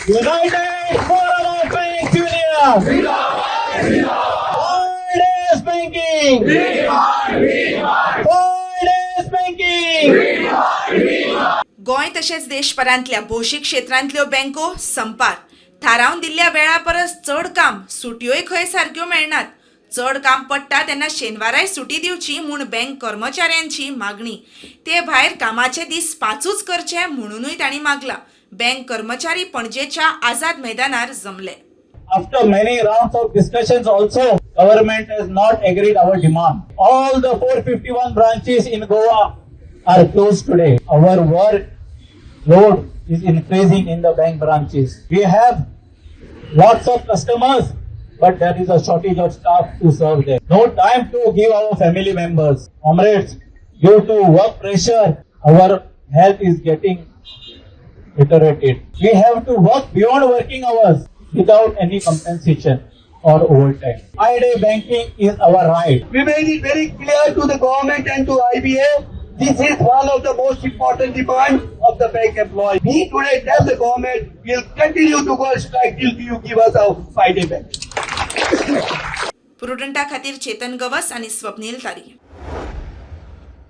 United for our bank union. Fridays banking. Fridays banking. Goa तशेंच देशभरांतल्या भौशीक क्षेत्रांतल्यो बँको संपार. थारावन दिल्ल्या वेळा परस चड काम, सुटयोय खंय सारक्यो मेळनात. चड काम पडटा तेन्ना शेनवाराय सुटी दिवची म्हूण बँक कर्मचाऱ्यांची मागणी. ते भायर कामाचे दीस 5च करचे म्हणूनय तांणी मागला. बँक कर्मचारी पणजेच्या आझाद मैदानार जमले. After many rounds of discussions also, government has not agreed our demand. All the 451 branches in Goa are closed today. Our workload is increasing in the bank branches. We have lots of customers, but there is a shortage of staff to serve them. No time to give our family members. Comrades, due to work pressure, our health is getting deteriorated. We have to work beyond working hours without any compensation or overtime. Friday banking is our right. We made it very clear to the government and to IBA, this is one of the most important demands of the bank employees. We today tell the government we'll continue to go on strike till you give us our Friday banking. प्रुडंटा खातीर चेतन गवस आनी स्वप्नील तारी.